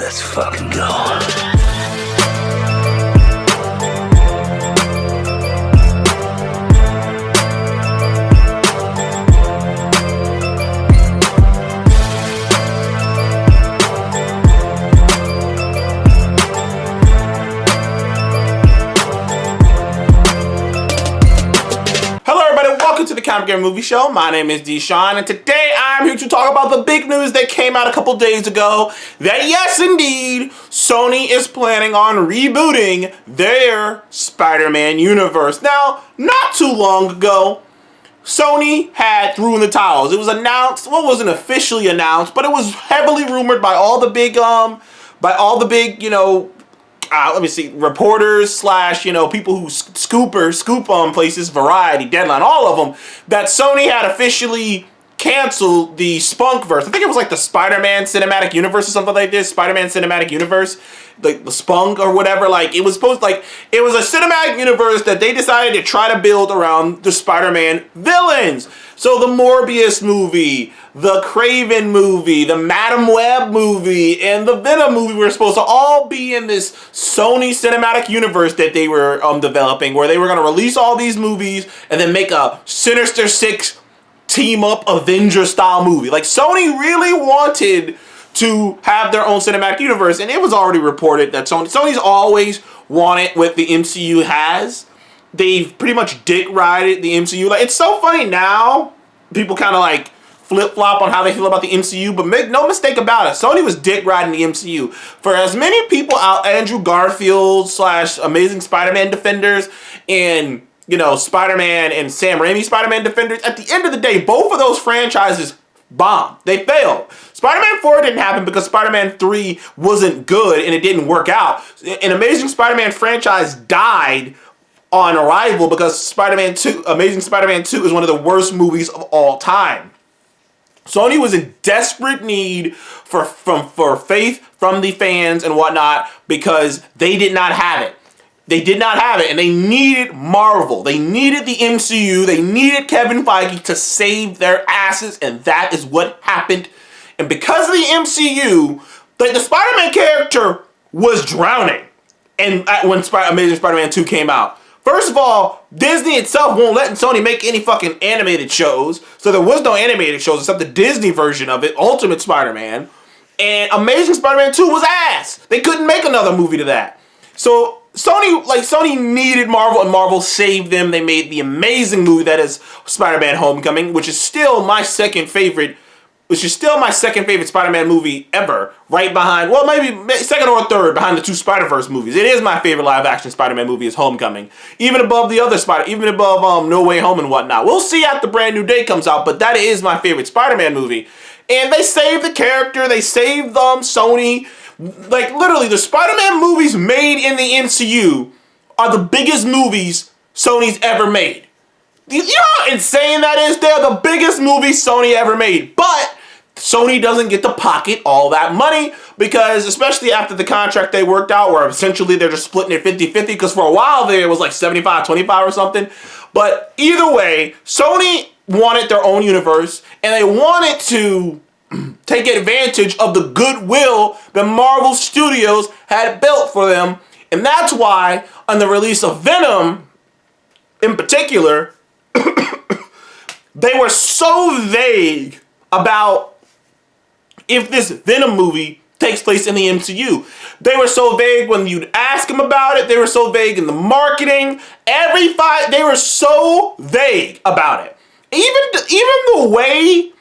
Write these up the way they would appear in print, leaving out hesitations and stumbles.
Let's fucking go. Welcome to the Comic Game Movie Show. My name is Deshaun, and today I'm here to talk about the big news that came out a couple days ago. That yes, indeed, Sony is planning on rebooting their Spider-Man universe. Now, not too long ago, Sony had thrown the towels. It was announced, well, it wasn't officially announced, but it was heavily rumored by all the big, reporters slash, people who scoop on places, Variety, Deadline, all of them, that Sony had officially canceled the Spunkverse. I think it was like the Spider-Man Cinematic Universe or something like this, Spider-Man Cinematic Universe, like the Spunk or whatever. Like, it was it was a cinematic universe that they decided to try to build around the Spider-Man villains. So the Morbius movie, the Craven movie, the Madam Web movie, and the Venom movie were supposed to all be in this Sony cinematic universe that they were developing, where they were going to release all these movies and then make a Sinister Six team-up Avenger-style movie. Like, Sony really wanted to have their own cinematic universe, and it was already reported that Sony's always wanted what the MCU has. They've pretty much dick-rided the MCU. Like, it's so funny now, people kind of like flip-flop on how they feel about the MCU, but make no mistake about it, Sony was dick-riding the MCU. For as many people out, Andrew Garfield / Amazing Spider-Man Defenders, and, Spider-Man and Sam Raimi Spider-Man Defenders, at the end of the day, both of those franchises bombed. They failed. Spider-Man 4 didn't happen because Spider-Man 3 wasn't good and it didn't work out. An Amazing Spider-Man franchise died on arrival because Amazing Spider-Man 2 is one of the worst movies of all time. Sony was in desperate need for faith from the fans and whatnot because they did not have it. They did not have it, and they needed Marvel. They needed the MCU. They needed Kevin Feige to save their asses, and that is what happened. And because of the MCU, the Spider-Man character was drowning. And when Amazing Spider-Man 2 came out, first of all, Disney itself won't let Sony make any fucking animated shows. So there was no animated shows except the Disney version of it, Ultimate Spider-Man. And Amazing Spider-Man 2 was ass. They couldn't make another movie to that. So Sony needed Marvel, and Marvel saved them. They made the amazing movie that is Spider-Man Homecoming, which is still my second favorite Spider-Man movie ever, right behind, well, maybe second or third behind the two Spider-Verse movies. It is my favorite live-action Spider-Man movie is Homecoming, even above the other even above No Way Home and whatnot. We'll see after Brand New Day comes out, but that is my favorite Spider-Man movie. And they saved the character, they saved Sony. Like, literally, the Spider-Man movies made in the MCU are the biggest movies Sony's ever made. You know how insane that is? They're the biggest movies Sony ever made. But Sony doesn't get to pocket all that money because, especially after the contract they worked out, where essentially they're just splitting it 50-50, because for a while there it was like 75-25 or something. But either way, Sony wanted their own universe, and they wanted to take advantage of the goodwill that Marvel Studios had built for them. And that's why, on the release of Venom, in particular, they were so vague about if this Venom movie takes place in the MCU. They were so vague when you'd ask them about it. They were so vague in the marketing. They were so vague about it. Even the way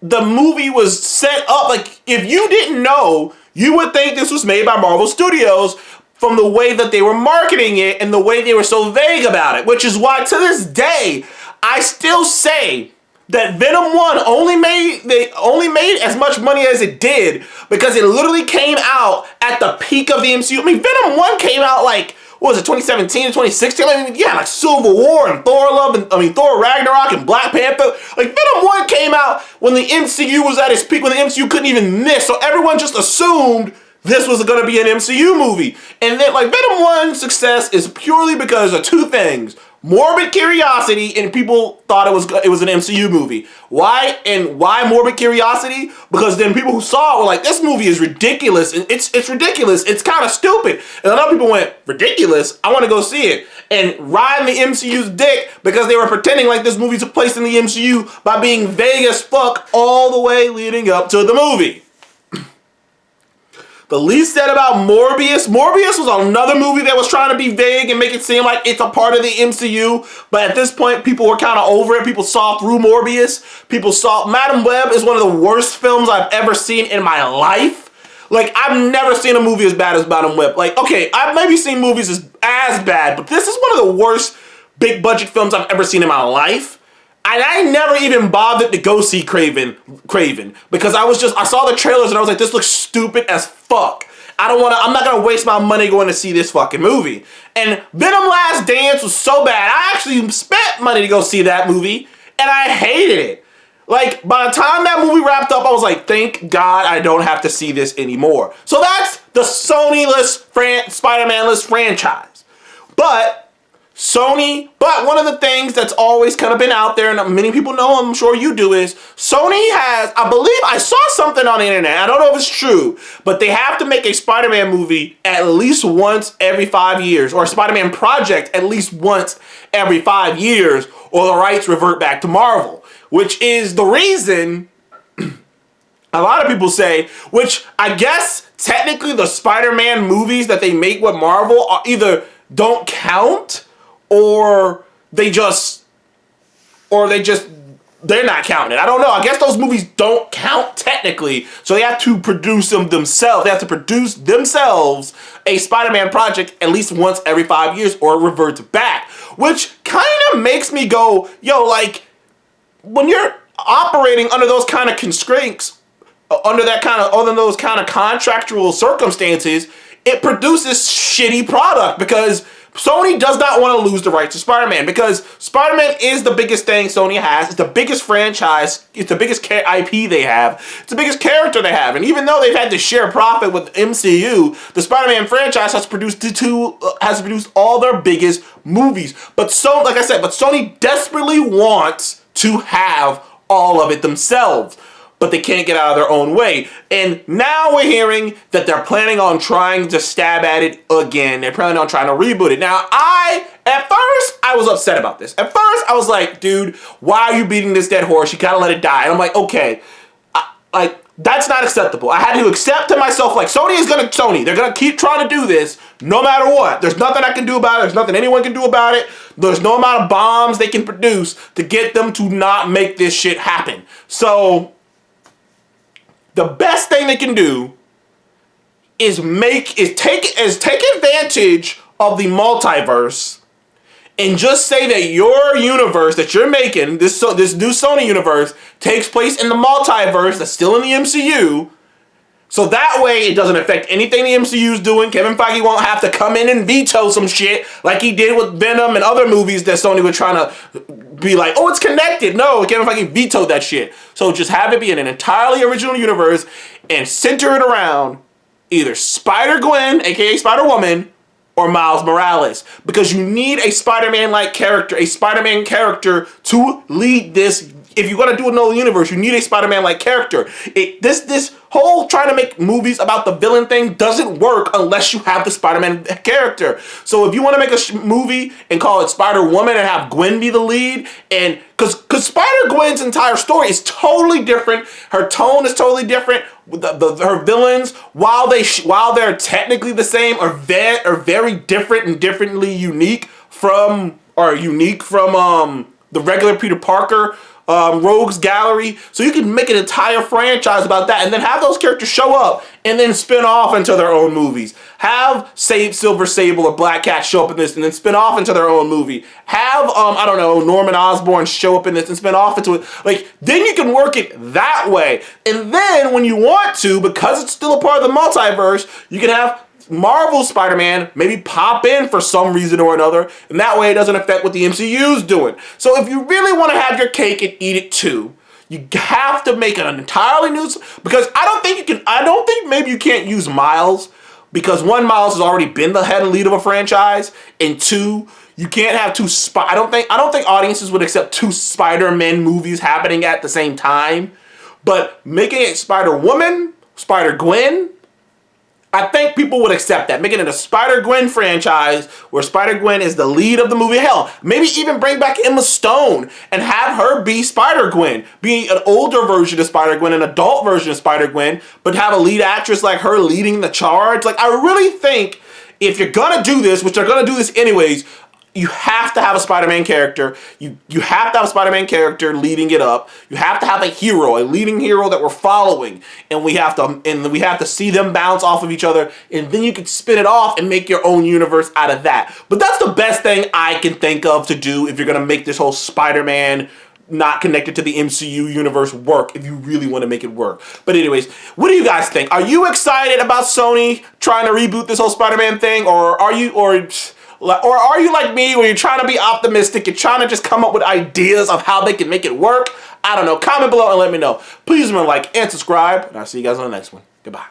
the movie was set up, like, if you didn't know, you would think this was made by Marvel Studios from the way that they were marketing it and the way they were so vague about it, which is why to this day, I still say that Venom 1 only made as much money as it did because it literally came out at the peak of the MCU. I mean, Venom 1 came out like, what was it, 2017 and 2016? I mean, yeah, like Civil War and Thor Ragnarok and Black Panther. Like, Venom 1 came out when the MCU was at its peak, when the MCU couldn't even miss. So everyone just assumed this was going to be an MCU movie. And then, like, Venom 1's success is purely because of two things. morbid curiosity, and people thought it was an MCU movie. Why? And why morbid curiosity? Because then people who saw it were like, this movie is ridiculous. It's ridiculous. It's kind of stupid. And other people went, ridiculous? I want to go see it. And riding the MCU's dick because they were pretending like this movie took place in the MCU by being vague as fuck all the way leading up to the movie. The least said about Morbius was another movie that was trying to be vague and make it seem like it's a part of the MCU. But at this point, people were kind of over it. People saw through Morbius. People saw Madam Web is one of the worst films I've ever seen in my life. Like, I've never seen a movie as bad as Madam Web. Like, okay, I've maybe seen movies as bad, but this is one of the worst big budget films I've ever seen in my life. And I never even bothered to go see Craven because I saw the trailers and I was like, this looks stupid as fuck. I'm not gonna waste my money going to see this fucking movie. And Venom Last Dance was so bad, I actually spent money to go see that movie and I hated it. Like, by the time that movie wrapped up, I was like, thank God I don't have to see this anymore. So that's the Sony-less Spider-Man-less franchise. But one of the things that's always kind of been out there, and many people know, I'm sure you do, is Sony has, I believe, I saw something on the internet, I don't know if it's true, but they have to make a Spider-Man movie at least once every 5 years, or a Spider-Man project at least once every 5 years, or the rights revert back to Marvel, which is the reason a lot of people say, which I guess technically the Spider-Man movies that they make with Marvel are either don't count, or they're not counting it. I don't know. I guess those movies don't count technically, so they have to produce them themselves. They have to produce themselves a Spider-Man project at least once every 5 years, or it reverts back. Which kind of makes me go, yo, like, when you're operating under those kind of constraints, under those kind of contractual circumstances, it produces shitty product because Sony does not want to lose the rights to Spider-Man because Spider-Man is the biggest thing Sony has. It's the biggest franchise. It's the biggest IP they have. It's the biggest character they have. And even though they've had to share profit with MCU, the Spider-Man franchise has produced all their biggest movies. But Sony desperately wants to have all of it themselves, but they can't get out of their own way. And now we're hearing that they're planning on trying to stab at it again. They're planning on trying to reboot it. Now, at first, I was upset about this. At first, I was like, dude, why are you beating this dead horse? You gotta let it die. And I'm like, okay, that's not acceptable. I had to accept to myself, like, Sony. They're gonna keep trying to do this no matter what. There's nothing I can do about it. There's nothing anyone can do about it. There's no amount of bombs they can produce to get them to not make this shit happen. So the best thing they can do is take advantage of the multiverse and just say that your universe that you're making, this new Sony universe, takes place in the multiverse that's still in the MCU. So that way it doesn't affect anything the MCU's doing. Kevin Feige won't have to come in and veto some shit like he did with Venom and other movies that Sony was trying to be like, oh, it's connected. No, Kevin Feige vetoed that shit. So just have it be in an entirely original universe and center it around either Spider-Gwen, aka Spider-Woman, or Miles Morales. Because you need a Spider-Man-like character, a Spider-Man character to lead this. If you're going to do another universe, you need a Spider-Man-like character. This whole trying to make movies about the villain thing doesn't work unless you have the Spider-Man character. So if you want to make a movie and call it Spider-Woman and have Gwen be the lead, and because Spider-Gwen's entire story is totally different, her tone is totally different. Her villains, while they're technically the same, are very different and differently unique from the regular Peter Parker Rogues Gallery. So you can make an entire franchise about that and then have those characters show up and then spin off into their own movies. Have Silver Sable or Black Cat show up in this and then spin off into their own movie. Have, Norman Osborn show up in this and spin off into it. Like, then you can work it that way. And then when you want to, because it's still a part of the multiverse, you can have Marvel Spider-Man maybe pop in for some reason or another, and that way it doesn't affect what the MCU's doing. So if you really want to have your cake and eat it too, you have to make an entirely new, because I don't think maybe you can't use Miles, because one, Miles has already been the head and lead of a franchise, and two, You can't have I don't think audiences would accept two Spider-Man movies happening at the same time. But making it Spider-Woman, Spider-Gwen, I think people would accept that. Making it a Spider-Gwen franchise where Spider-Gwen is the lead of the movie. Hell, maybe even bring back Emma Stone and have her be Spider-Gwen. Be an older version of Spider-Gwen, an adult version of Spider-Gwen, but have a lead actress like her leading the charge. Like, I really think if you're gonna do this, which they're gonna do this anyways, you have to have a Spider-Man character. You have to have a Spider-Man character leading it up. You have to have a hero, a leading hero that we're following, and we have to see them bounce off of each other, and then you can spin it off and make your own universe out of that. But that's the best thing I can think of to do if you're gonna make this whole Spider-Man not connected to the MCU universe work, if you really want to make it work. But anyways, what do you guys think? Are you excited about Sony trying to reboot this whole Spider-Man thing, or are you like me, where you're trying to be optimistic, you're trying to just come up with ideas of how they can make it work? I don't know. Comment below and let me know. Please remember to like and subscribe, and I'll see you guys on the next one. Goodbye.